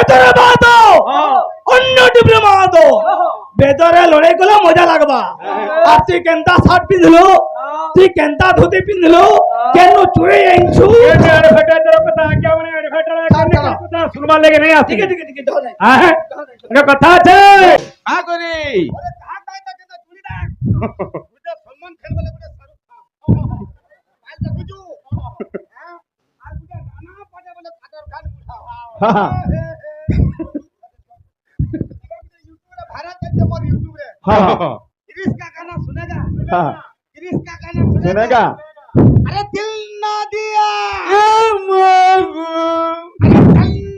তোরে বাতো অন্য টিপরে মাতো বেদরে লড়াই কলে মজা লাগবা আর তুই কেনতা শার্ট পিনলো তুই কেনতা ধুতি পিনলো কেন চুরে আইনছু এডভেটাইজার কথা আজ্ঞা মানে এডভেটাইজার কথা শুনবা লাগে নাই আছে ঠিক ঠিক ঠিক ধরে হ্যাঁ এটা কথা আছে কা করি ওরে ধার দাই তা কেন চুরি দা বুঝা সম্মান খেল বলে বুঝা কাল তো বুঝু হ্যাঁ আর বুঝা গানা পাটে বলে কাটার গান উঠাও হ্যাঁ यूट्यूब भारत के मोर यूट्यूब रे हाँ गिरीश का गाना सुनेगा हाँ गिरीश का गाना सुनेगा अरे दिल ना दिया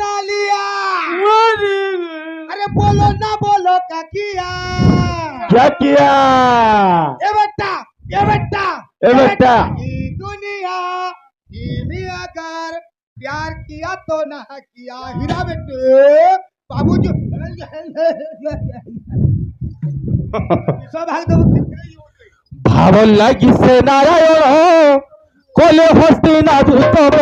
ना लिया अरे बोलो ना बोलो क्या किया क्या किया ये बेटा ये बेटा ए बेटा ये दुनिया में अगर प्यार किया तो ना किया हीरा बेटे बाबूजी सब भाग दो ভাবল লাগিছে নারায়ণ কলে হস্তি না দুত বড়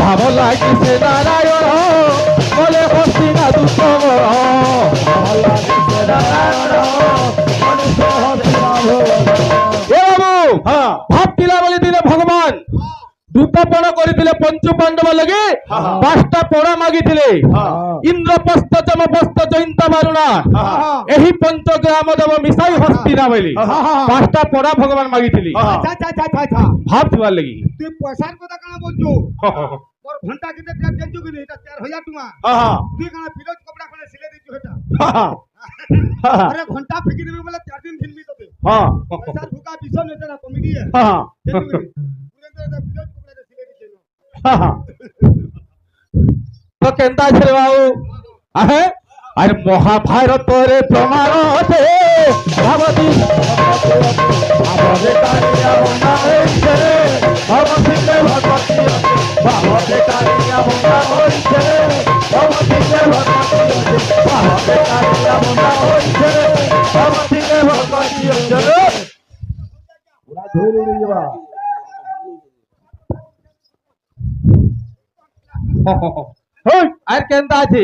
ভাবল লাগিছে নারায়ণ কলে হস্তি না দুত বড় এ বাবু হ্যাঁ ভাবছিলা বলি দিলে ভগবান দুটা পড়া করেছিলে পঞ্চ পাণ্ডব লাগে পাঁচটা পড়া মাগিছিলে ইন্দ্রপ্রস্থ যমপ্রস্থ জয়ন্তা মারুনা ଏହି ପଞ୍ଚଗ୍ରାମ ଦେବ ମିଶାଇ ହସ୍ତିନା ବୋଲି ପାଞ୍ଚଟା ପଡା ଭଗବାନ ମାଗିଥିଲି अच्छा अच्छा अच्छा अच्छा अच्छा ଭାବଥିବାର ଲାଗି तू पैसा কথা কানা বলছো और घंटा किते टेक देजु कि এটা 4000 টাকা তুই কানা ফিরোজ কপড়া কোনে সিলে দিছু এটা अरे घंटा फेंकी देबे बोले 4 दिन फिल्मी तोते पैसा भूका बिसो नेते ना कॉमेडी है तुरंत फिरोज कपड़ा दे सिले दिछे তো কেনতা আছে বাবু আহে আর মহাভারতরে প্রমাণ আছে ভাবতি ভাবতে কারিয়া বন্ধা হইছে ভাবতিতে ভগবতী ভাবতে কারিয়া বন্ধা হইছে ভাবতিতে ভগবতী ভাবতে কারিয়া বন্ধা হইছে ভাবতিতে ভগবতী পুরা ধরে উড়ে যাবা হই আর কেনতা আছে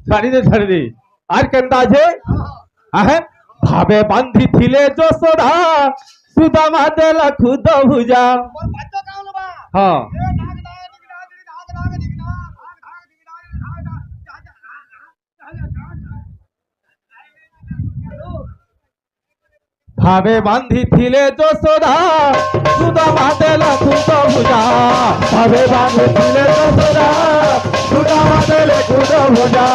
ছাড়ি দে আর কেনতা আছে আহে ভাবে বান্ধি থিলে যশোধা সুদামা দেলা খুদ ভুজা और बातो काउलो बा হ্যাঁ ए नाग नाग दिगना धाग धाग दिगना धाग धाग दिगना ভাবে বান্ধি থিলে যশোধা সুদামা দেলা খুদ ভুজা ভাবে বান্ধি থিলে যশোধা সুদামা দেলে খুদ ভুজা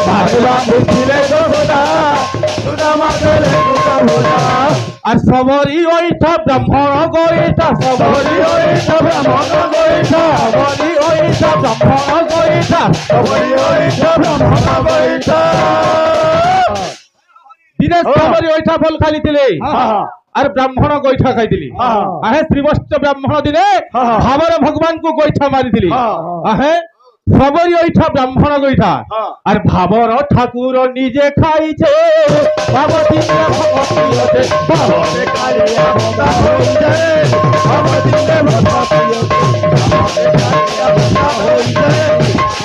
ভাবে বান্ধি থিলে যশোধা সুদামা দেলে খুদ ভুজা আর সবরি ওইটা ব্রাহ্মণ গইটা সবরি ওইটা ব্রাহ্মণ গইটা সবরি ওইটা ব্রাহ্মণ গইটা সবরি ওইটা ব্রাহ্মণ গইটা দিনে সবরি ওইটা ফল খাইছিলে আর ব্রাহ্মণ গোইঠা খাইଥିଲି আহে শ্রীবস্ত ব্রাহ্মণ দিনে ভাবরে ভগবান কো গোইঠা মারিଥିଲି আহে সবরি ওইঠা ব্রাহ্মণ গোইঠা আর ভাবর ঠাকুর নিজে খাইছে ভগবতী ভগবতী আছে ভাবরে কালিয়া বন্ধা হইছে ভগবতী ভগবতী আছে ভাবরে কালিয়া বন্ধা হইছে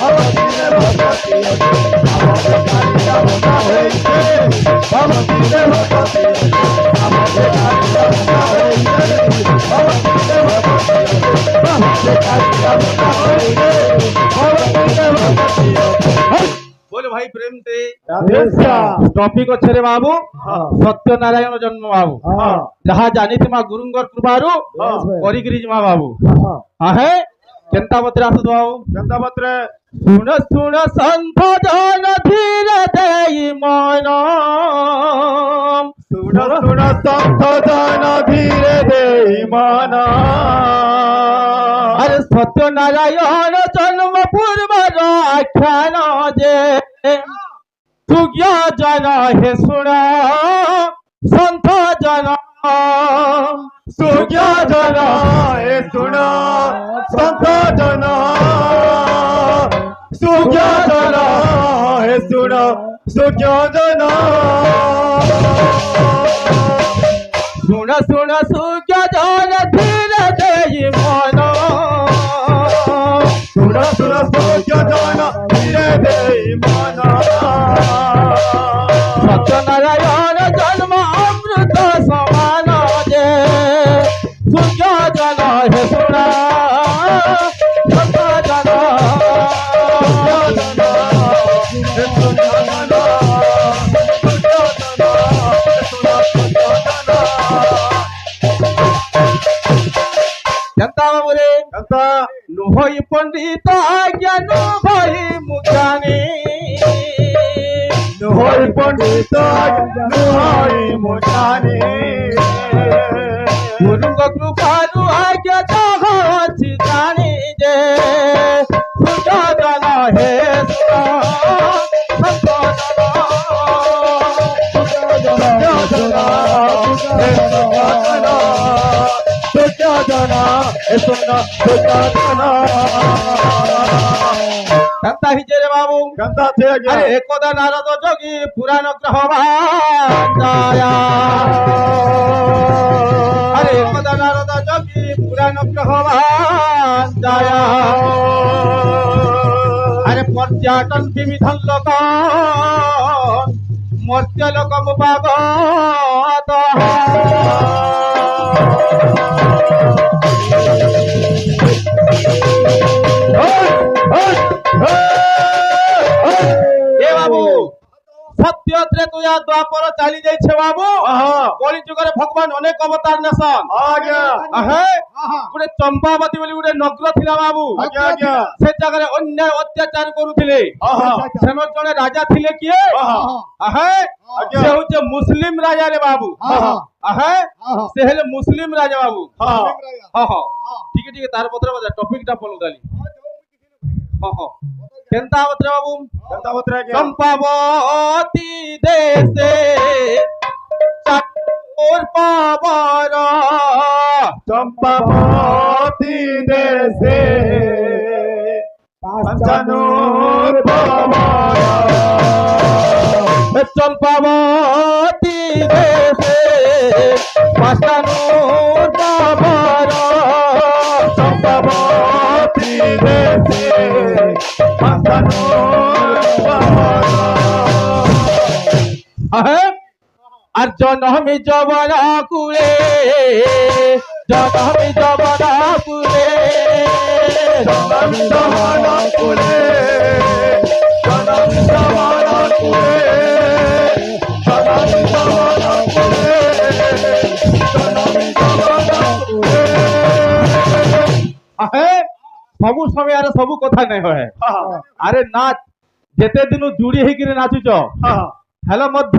ভগবতী ভগবতী আছে ভাবরে কালিয়া বন্ধা হইছে ভগবতী ভগবতী আছে ভাবরে কালিয়া বন্ধা হইছে ভগবতী ভগবতী আছে ভাবরে কালিয়া বন্ধা হইছে बोले भाई प्रेम से टॉपिक अच्छे रे बाबू सत्यनारायण जन्म बाबू जहाँ जानी थी माँ गुरुंगर कृपारू करी माँ बाबू आहे केंता पत्र आसु बाबू जनता पत्र सुन सुन संत जन धीरे देई मन सुन सुन संत जन धीरे देई मन अरे सत्यनारायण जन्म पूर्व आख्यान जे सुज्ञ जन हे सुन संत जन सुज्ञ जन हे सुन संकटन सुज्ञातन हे सुन सुज्ञातन सुन सुन सुज्ञातन धीरे देई मन सुन सुन सुज्ञातन धीरे देई मन सत्यनारायण जन्म अमृत समान जे सुज्ञातन हे सुना सत्यजन जनता बाबूरे नुहई पंडित ज्ञान भई मुज्ञानी नुहई पंडित नुहई मुज्ञानी गुरुଙ୍କ କୃପାରୁ ଆଜ୍ଞା ଯାହା ଅଛି ଜାଣି ଯେ ସୁଜନ ହେ कंता हिजे रे बाबू कंता थे अरे एकदा नारद जोगी पुराण ग्रह भाया अरे एकदा नारद जोगी पुराण ग्रह भाया अरे पर्यटन विविध लोक मर्त्य लोक मुभागत ए बाबू सत्य त्रेतया द्वापर चली जाई छे बाबू कली जुगरे भगवान अनेक अवतार नेसन आज्ञा अहे गुडे चंपावती बोली गुडे नगर थिला बाबू आज्ञा आज्ञा से जगह अन्याय अत्याचार करूथिले सेनो जने राजा थिले किए अहे से होचे मुस्लिम राजा रे बाबू अहे से हेले मुस्लिम राजा बाबू हां हां ठीक है तार पत्र बजा टॉपिक टा पलु दाली हां हां केंता पत्र बाबू कंता पत्र क्या चंपावती देशे चाकोर पावर चंपावती देशे पंचनूर पवार चंपावती देशे पंचनूर पावर चंपावती देशे पंचनूर पवार अहे আর জনমি জবনা কুলে জনমি জবনা কুলে জনমি জবনা কুলে জনমি জবনা কুলে জনমি জবনা কুলে জনমি জবনা কুলে আহে সবু সময় আর সবু কথা নাই হয় আরে নাচ যেতে দিন জুড়ি হইকিরে নাচুছ হেলো মধ্য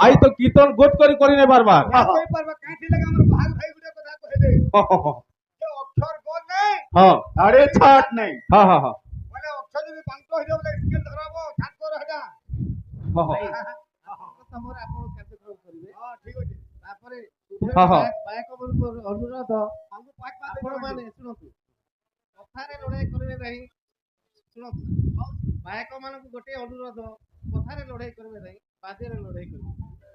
आई तो कीर्तन गोट करी नहीं बार बार कोई परवा काटी लगा हमर भाग भाई गुडे कथा कहे दे जो अक्षर बोल नहीं हां अरे छाट नहीं हां हां हां बोले अक्षर जब बांतो हो बोले स्किल धराबो छाट कर हटा हां हां तमर आपण कार्यक्रम करिवे हां ठीक अछि तापरे हां हां बायक अनुरोध हमको पांच बात आपण माने सुनतु कथारे लड़ाई करबे नहीं सुनतु बायक मानकु गोटे अनुरोध कथारे लड़ाई करबे नहीं बाद्ୟରେ लड़ाई करबे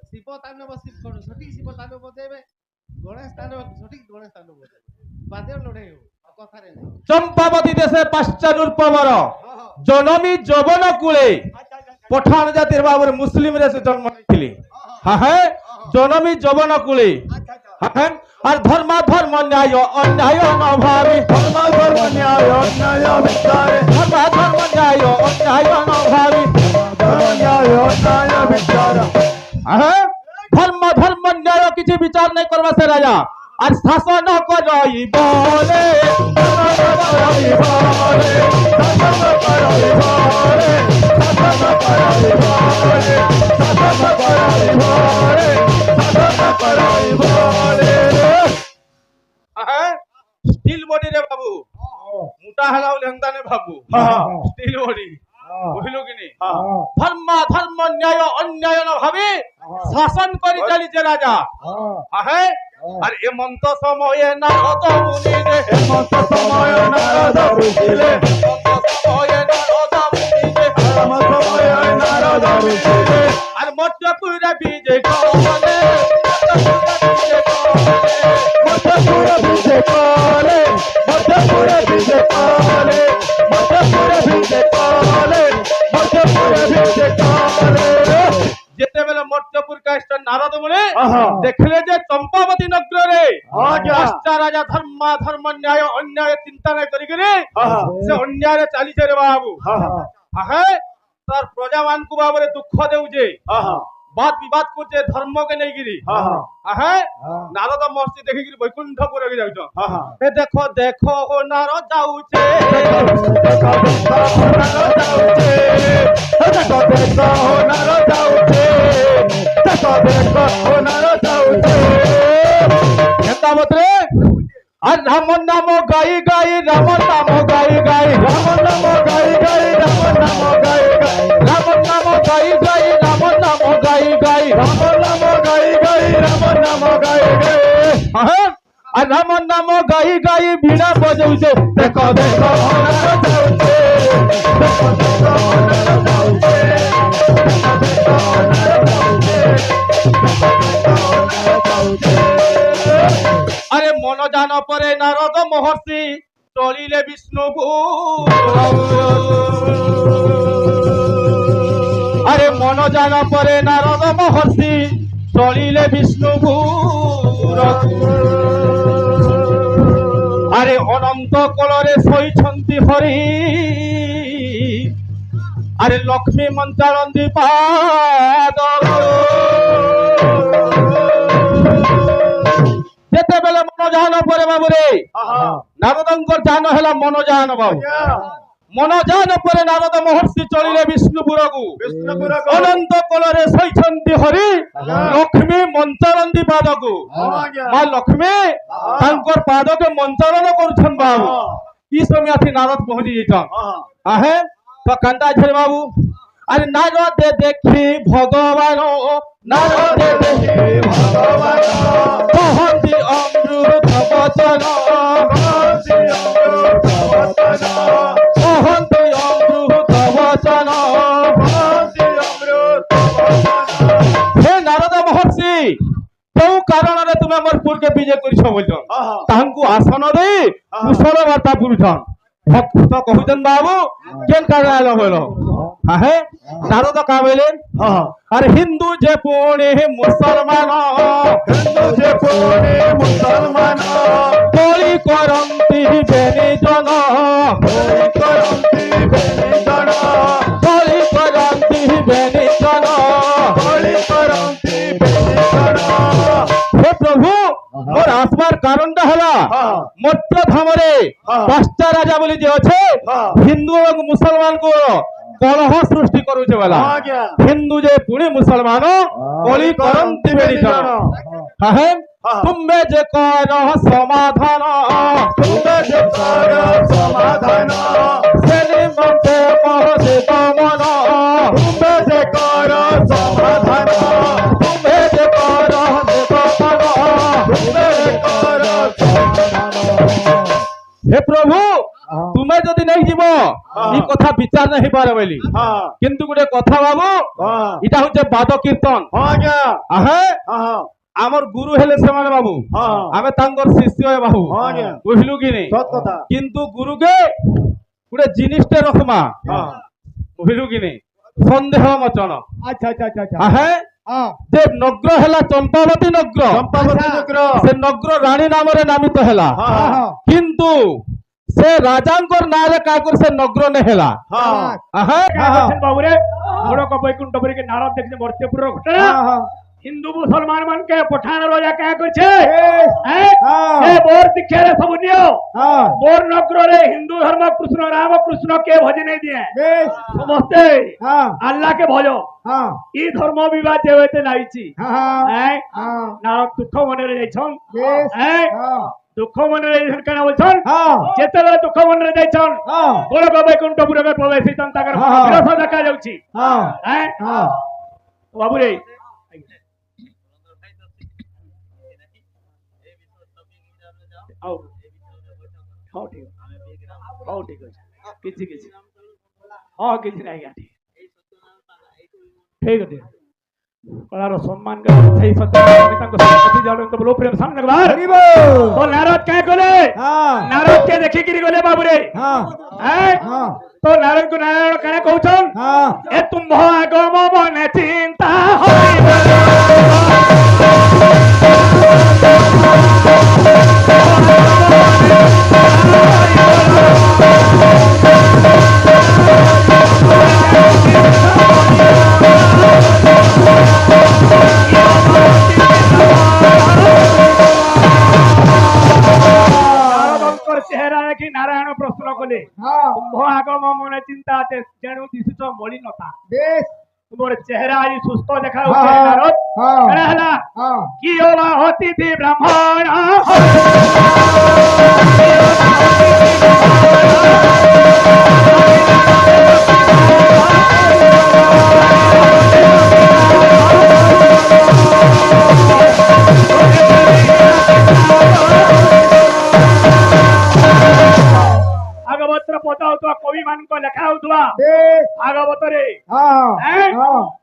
शिव तांडव सठिक शिव तांडव बजेबे गणेश तांडव सठिक गणेश तांडव बजेबे बाद्ୟରେ लड़ाई हो कथारे नहीं चंपावती देशे पाश्चानुर पवर जनमी जवन कुले पठान जातिर बाबर मुस्लिम रे से जन्म लेथिले हां हां जनमी जवन कुले हां और धर्म धर्म न्याय अन्याय न भावी धर्म धर्म न्याय अन्याय विचारे धर्म धर्म न्याय अन्याय न भावी धर्म न्याय अन्याय विचार हां धर्म धर्म न्याय किछि विचार नहीं करबा से राजा आज शासन करई बोले शासन करई बोले शासन करई बोले शासन करई बोले शासन करई बोले शासन करई बोले स्टील बॉडी रे बाबू मोटा हलाव लेंदा ने बाबू स्टील बॉडी বুঝিলো কি নি ধর্ম ধর্ম ন্যায় অন্যায় ন ভাবে শাসন করি চালিছে রাজা আহে আর এমন্ত সময়ে নারদ মুনি রে হেমন্ত সময় নারদ নারদ বুঝিলে সময়ে নারদ বুঝিলে সময়ে নারদ বুঝিলে আর মর্তপুরে বিজে কলে মধ্যপুরে বিজে কলে মধ্যপুরে বিজে কলে মধ্যপুরে বিজে কলে মধ্যপুরে বিজে কলে যেতেবেলে মর্তপুর কাষ্ট নারদ মুনি আহা। দেখলে যে চম্পাবতী নগরে আজ্ঞা। পাঁচটা রাজা ধর্ম ন্যায় অন্যায় চিন্তা নাই করি আহা। সে অন্যায় চালিছে রে বাবু আহা আহে তার প্রজামানকু বাবরে দুঃখ দেউছে আহা বাদ বিবাদ করছে ধর্মকে নেইকিরি আহা আহে নারদ মহর্ষি দেখিকিরি বৈকুণ্ঠপুরে যাউছ আহা এ দেখো দেখো ও নারদ যাউছে কেতাবতরে আর রাম নাম গাই গাই রাম নাম গাই গাই রাম নাম গাই গাই রাম নাম গাই গাই রাম নাম গাই গাই রাম নাম গাই গাই আর রাম নাম গাই গাই বীণা বজাউছে দেখো দেখো আরে মন জান পরে নারদ মহর্ষি চলিলে বিষ্ণুপুর আরে মন জান পরে নারদ মহর্ষি চলিলে বিষ্ণুপুর আরে অনন্ত কলরে সইছন্তি হরি আরে লক্ষ্মী মঞ্চারন্দি পাদ যেতেবেলে মনোজান পরে বাবুরে নারদঙ্কর জান হেলা মনোজান বাবু মনোজান পরে নারদ মহর্ষি চলিলে বিষ্ণুপুরকু অনন্ত কলরে সইছন্তি হরি লক্ষ্মী মঞ্চারন্দি পাদকু মা লক্ষ্মী তাঙ্কর পাদকে মঞ্চারণ করছন বাবু ই সময় নারদ পৌঁছি যাইছন আহে তো কান্দা ঝের বাবু আরে নারদে দেখি ভগবান নারদে দেখি ভগবান কহন্তি অমৃত বচন কহন্তি অমৃত বচন হে নারদ মহর্ষি কেউ কারণে তুমি আমার পুরকে বিজয় করিছ বলছন তাহাঙ্কু আসন দেই কুশল বার্তা পুরুষন ভক্ত কহুছেন বাবু কেন কারণে আলো হইল আহে নারদ কা বলেন আর হিন্দু যে পুণে মুসলমান কলি করন্তি বেনি জন কলি করন্তি বেনি জন হে প্রভু মোর আসবার কারণটা হলা মধ্য ধামরে পাঁচটা রাজা বলি যে আছে হিন্দু এবং মুসলমান কো কলহ সৃষ্টি করুছে বেলা হিন্দু যে পুଣି মুসলমান কলি করন্তি বেনি জন হ্যাঁ তুমি যে কর সমাধান সেনি মন্তে মহদে কমন তুমি যে কর সমাধান তুমি যে কর হে প্রভু তুমি যদি নেই যাব এই কথা বিচার নাই পারে বলি কিন্তু গোটে কথা বাবু এটা হচ্ছে বাদ কীর্তন আহে আমার গুরু হেলে সেমানে বাবু আমি তাঙ্কর শিষ্য হে বাবু বুঝলু কি নেই কিন্তু গুরুকে গোটে জিনিসটা রকমা বুঝলু কি নেই সন্দেহ মোচন আচ্ছা আচ্ছা আচ্ছা আচ্ছা আহে যে নগ্র হেলা চম্পাবতী নগ্র সে নগ্র রানী নামরে নামিত হেলা কিন্তু সে রাজাঙ্কর নারে কাকর সে নগ্র নে হেলা আহে বাবুরে বড় বৈকুণ্ঠপুরী নারদ দেখছে মর্ত্যপুর ঘটনা হিন্দু মুসলমান মান কে পঠান রাজা কে করছে এ বোর দীক্ষারে সব নিও বোর নগরে হিন্দু ধর্ম কৃষ্ণ রাম কৃষ্ণ কে ভজে নাই দিয়ে সমস্তে আল্লাহ কে ভজ ই ধর্ম বিবাদ যে হইতে নাইছি নারদ দুঃখ মনে যাইছন দুঃখ মনে যাইছন কেন বলছন যেতেবেলে দুঃখ মনে যাইছন বড় বৈকুণ্ঠপুরে প্রবেশ হইছন তাকর বিরস দেখা যাଉଛି বাবুরে ହଉ ଠିକ ହଉ ଠିକ ଅଛି କିଛି କିଛି ହଁ କିଛି ନାହିଁ ଆଜ୍ଞା ଠିକ ଅଛି କଳାର ସମ୍ମାନ କରି ସେଇ ସତ୍ୟ আমি ତାଙ୍କ ସତ୍ୟ ଜାଣନ୍ତୁ ବୋଲ ପ୍ରେମ ସାମନେ ବାହାର তো নারদ কে গলে নারদ কে দেখিকিরি গলে বাবুরে তো নারদ কো নারায়ণ কানে কହୁଛন এ তুম্ভ আগম মনে চিন্তা হইব চেহারা দেখি নারায়ণ প্রশ্ন কলে কুম্ভ আগম মনে চিন্তা আছে যেন দিশুচ মলিনতা তোমার চেহারা আজ সুস্থ দেখা হচ্ছে নারদ কেন হলা কি হবা অতিথি ব্রাহ্মণ ভাগবতর পদ হউଥିବା কবি ମାନଙ୍କ লেখা হউଥିବା ভাগবତରେ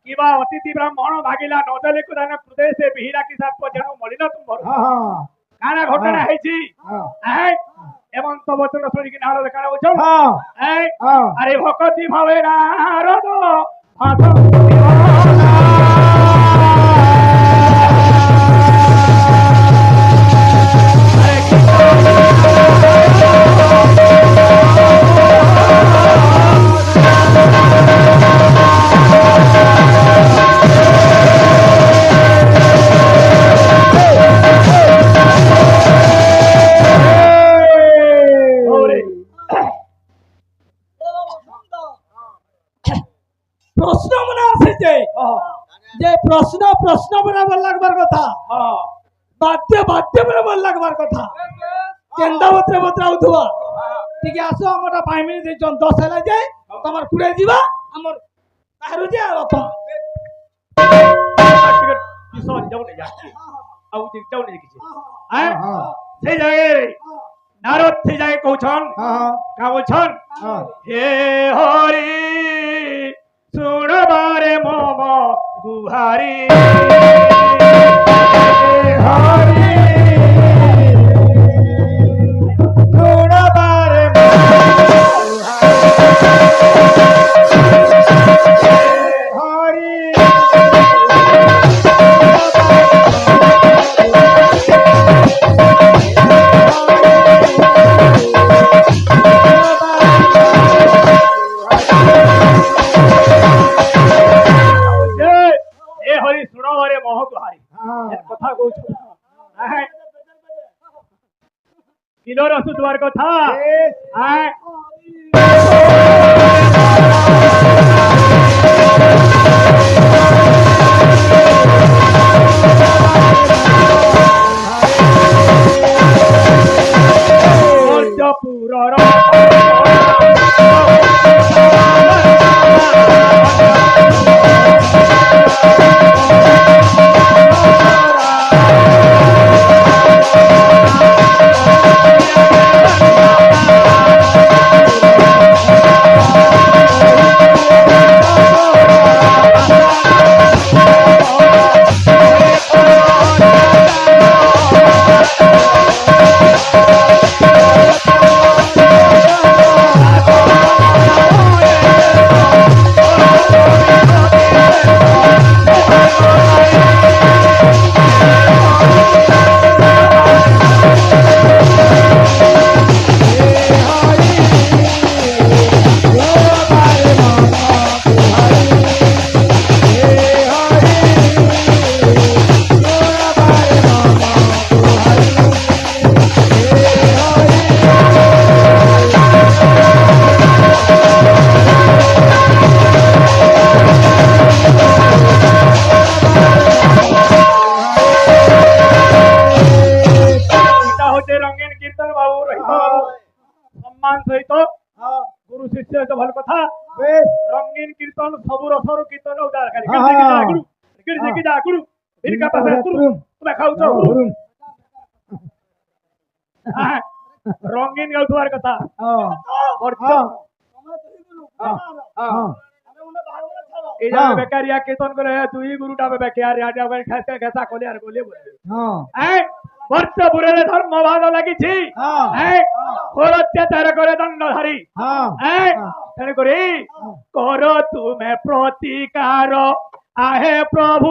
কিবা অতিথি ব্রাহ্মণ ভাগিলা নদলে কুদান প্রদেশে বিহিরা কি সাপ যেন মলিন তুমর কানা ঘটনা হইছি এমন্ত বচন শুনিকি নারদ কানা বুঝো আরে ভকতি ভাবে নারদ প্রশ্ন মনে আসছে যে প্রশ্ন প্রশ্ন বরাবর লাগবার কথা বাদ্য বাদ্য বরাবর লাগবার কথা কেন্দা বত্রে বত্রা উঠুয়া ঠিক আছে আমরা 5 মিনিট দেইছন 10 হেলা যায় তোমার কুড়ে দিবা আমার তাহরু যে রথ কিশোর যাওনে যাচ্ছে আউ দিক যাওনে কিছু সেই জায়গায় নারদ সেই জায়গায় কହୁছন কা বলছন হে হরি শুনবারে মম গুহারি হরি শুনবারে হরি কথা কହୁছ কিলোর আসুবার কথা পুরর গুরু শিষ্য তো ভালো কথা রঙিন কীর্তন সবু রসর কীর্তন উদার খালি দেখি যা গুরু বিরকা পাশে গুরু তুমি খাউছ রঙিন গাউথবার কথা মর্ত্য এই যে বেকারিয়া কীর্তন করে তুই গুরুটা বেকার রাজা খেসা খেসা কলে আর বলে বলবে মর্ত্যপুরের ধর্মবাদ লাগিছি ঘোর অত্যাচার করে দণ্ডধারী তেণু করে কর তুমে প্রতিকার আহে প্রভু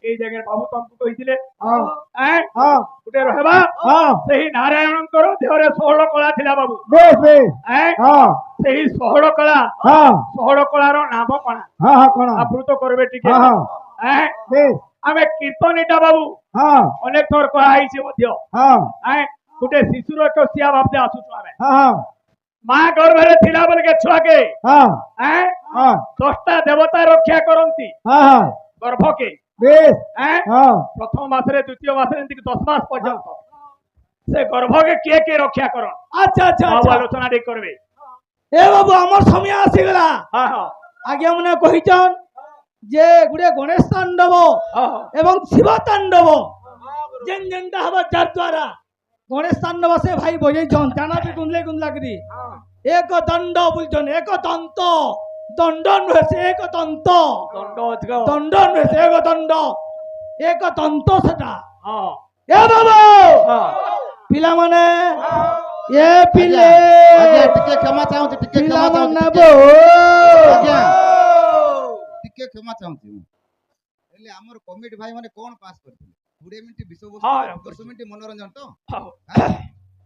এই জায়গায় বাবু তমকু কইছিলে গুটে রহবা সেই নারায়ণଙ୍କର ଦେହରେ 16 କଳା ଥିଲା ବାବୁ ସେହି 16 କଳାର ନାମ କଣ ଆବୃତ କରିବେ ଟିକେ ଆମେ କୀର୍ତ୍ତନୀଟା ବାବୁ ଅନେକ ଥର କହା ହେଇଛି ମଧ୍ୟ ଗୁଟେ ଶିଶୁର ଏକ ସିଆ ଭାବରେ ଆସୁଛୁ ଆମେ ମା ଗର୍ଭରେ ଥିଲା ବୋଲିକେ ଛୁଆକେ 10ଟା ଦେବତା ରକ୍ଷା କରନ୍ତି ଗର୍ଭକେ ପ୍ରଥମ ମାସରେ ଦ୍ୱିତୀୟ ମାସରେ ଏମିତି 10 ମାସ ପର୍ଯ୍ୟନ୍ତ ସେ ଗର୍ଭକେ କିଏ କିଏ ରକ୍ଷା କର আচ্ছা আচ্ছা ବାବୁ ଆଲୋଚନା ଟିକେ କରିବେ এ বাবু আমার সময় আসিগলা আগে মনে কহিছন যে গুড়ে গণেশ তাণ্ডব এবং শিব তাণ্ডব যেন যেনটা হবা যার দ্বারা গণেশ তাণ্ডব সে ভাই বজাইছন জানাবি গুনলে গুনলা করি এক দণ্ড বলছন এক দন্ত দণ্ড নহে সে এক দন্ত দণ্ড নহে সে এক দণ্ড এক দন্ত সেটা এ বাবু পিলা মানে এ পিলে ଟିକେ କ୍ଷମା ଚାହୁଁଛି ଟିକେ କ୍ଷମା ଚାହୁଁଛି ଟିକେ କ୍ଷମା ଚାହୁଁଛି ମୁଁ ହେଲେ ଆମର କମିଟି ଭାଇ ମାନେ କଣ ପାସ୍ କରିଥିଲେ 20 ମିନିଟ୍ ବିଷୟବସ୍ତୁ 10 ମିନିଟ୍ ମନୋରଞ୍ଜନ ତ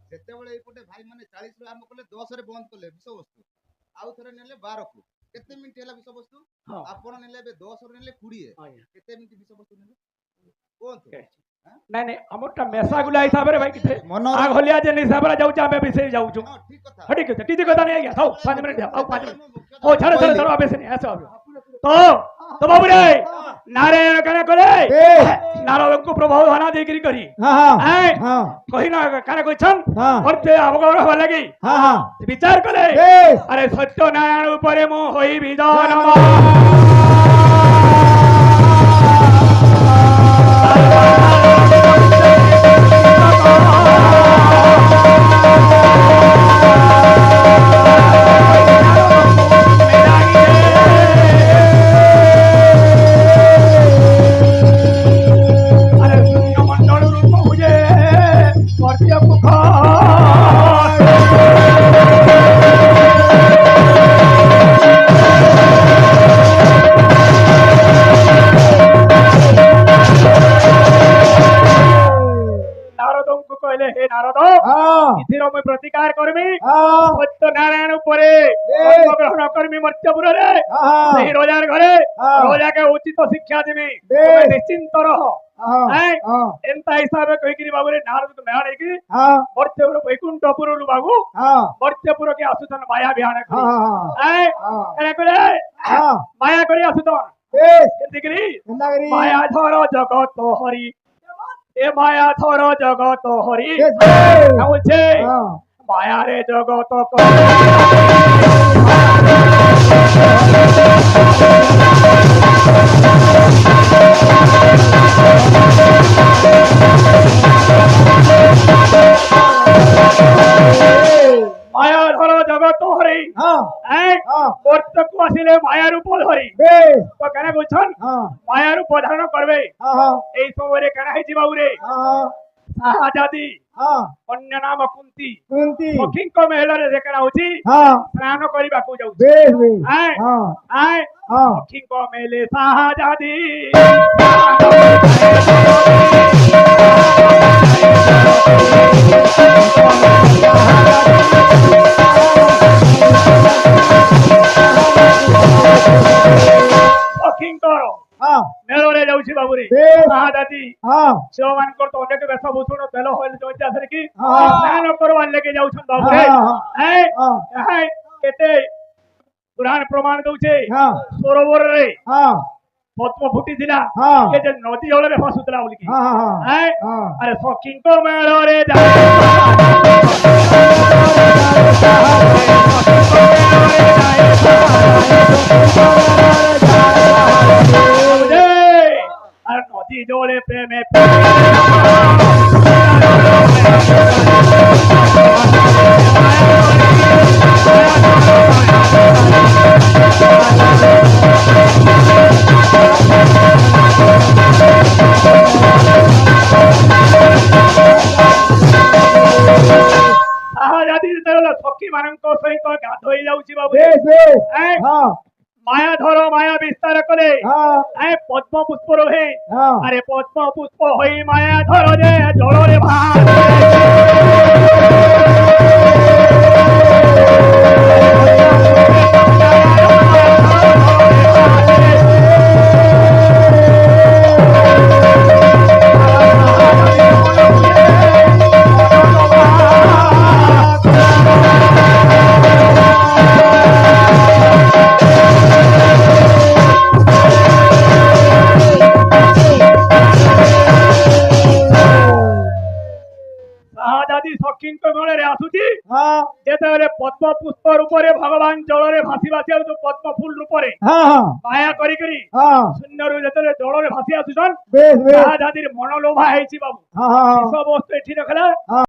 ସେତେବେଳେ ଏଇପଟେ ଭାଇ ମାନେ 40 ରୁ ଆରମ୍ଭ କଲେ 10 ରେ ବନ୍ଦ କଲେ ବିଷୟବସ୍ତୁ ଆଉ ଥରେ ନେଲେ 12 କୁ କେତେ ମିନିଟ୍ ହେଲା ବିଷୟବସ୍ତୁ ଆପଣ ନେଲେ ଏବେ 10 ରୁ ନେଲେ 20 କେତେ ମିନିଟ୍ ବିଷୟବସ୍ତୁ ନେଲେ କୁହନ୍ତୁ ନାଇଁ ନାଇଁ ଆମରଟା ମେସାଗୁଲା ହିସାବରେ ଭାଇ କିତେ ଆଘଲିଆ ଯେ ହିସାବରେ ଯାଉଛୁ ଆମେ ବିଷୟ ଯାଉଛୁ ଠିକ କଥା ଠିକ ଅଛି ଟିକେ କଥା ନାହିଁ ଆଜ୍ଞା ହଉ 5 ମିନିଟ୍ ଆଉ 5 ମିନିଟ୍ ଓ ଛାଡ଼ ଛାଡ଼ ଛାଡ଼ ଆବେ ସେନି ଆସ ତ ବାବୁ ରେ ନାରାୟଣ କାଣା କରେ ନାରଦଙ୍କୁ ପ୍ରଭାବ ଧାନା ଦେଇକିରି କରି କହି ନା କାଣା କହିଛନ୍ ମତେ ଅବଗତ ହବା ଲାଗି ବିଚାର କଲେ ଆରେ ସତ୍ୟ ନାରାୟଣ ଉପରେ ମୁଁ ହୋଇ ବିଧାନ ପରେ ଜନ୍ମଗ୍ରହଣ କରିମି ମର୍ତ୍ତ୍ୟପୁରରେ ସେହି ରଜାର ଘରେ ରଜାକେ ଉଚିତ ଶିକ୍ଷା ଦେମି ତମେ ନିଶ୍ଚିନ୍ତ ରହ ଏନ୍ତା ହିସାବରେ କହିକିରି ବାବୁରେ ନାରଦ ମେଳା ନେଇକିରି ମର୍ତ୍ତ୍ୟପୁର ବୈକୁଣ୍ଠପୁରରୁ ବାବୁ ମର୍ତ୍ତ୍ୟପୁର କେ ଆସୁଛନ୍ ମାୟା ବିହାଣ କରି ମାୟା କରି ଆସୁଛନ୍ କେମିତିକିରି ମାୟା ଧର ଜଗତ ହରି এ মায়া ধর জগত হরি বলছে মায়ারে জগত মায়া ধর জগত হরি বর্তকু আসিলে মায়া রূপ ধরি তো কেন বলছেন মায়া রূপ ধারণ করবে এই সময় কেন হয়েছি বাবুরে শাহজাদি অন্য নাম কুন্তি সখীଙ୍କ ମେଳରେ ସେ କେନା ହଉଛି ସ୍ନାନ କରିବାକୁ ଯାଉଛି ସଖୀଙ୍କ ମେଲେ শাহজাদি ସଖୀଙ୍କର ମେଳରେ ଯାଉଛି ବାବୁରେ শাহজাদি ଝିଅମାନଙ୍କର ତ ଅନେକ ବେଶଭୂଷଣ ତେଲ ହଇଲେ ଜଇତାସରେ କି ସ୍ନାନ କରବାର ଲାଗି ଯାଉଛନ୍ ବାବୁରେ କେତେ ପୁରାଣ ପ୍ରମାଣ ଦଉଛେ ସରୋବରରେ ପଦ୍ମ ଫୁଟିଥିଲା ଏ ଯେ ନଦୀ ଜଳରେ ଭାସୁଥିଲା ବୋଲିକି ଆରେ ସଖୀଙ୍କ ମେଳରେ আর নদী জলে প্রেমে শাহজাদি যেତେବେଳେ ସଖୀ ମାନଙ୍କ ସହିତ ଗାଧୋଇ ଯାଉଛି ବାବୁ মায়া ধর মায়া বিস্তার করে পদ্ম পুষ্প রহে আরে পদ্ম পুষ্প হই মায়া ধর যে জলরে ସଖୀଙ୍କ ମେଳରେ ଆସୁଛି ଯେତେବେଳେ ପଦ୍ମ ପୁଷ୍ପ ରୂପରେ ଭଗବାନ ଜଳରେ ଭାସି ଭାସି ଆସୁଛୁ ପଦ୍ମ ଫୁଲ ରୂପରେ ମାୟା କରିକିରି ଶୂନ୍ୟରୁ ଯେତେବେଳେ ଜଳରେ ଭାସି ଆସୁଛନ୍ ତା ଜାତିର ମନ ଲୋଭା ହେଇଛି ବାବୁ ସବୁ ବସ୍ତୁ ଏଠି ରଖିଲା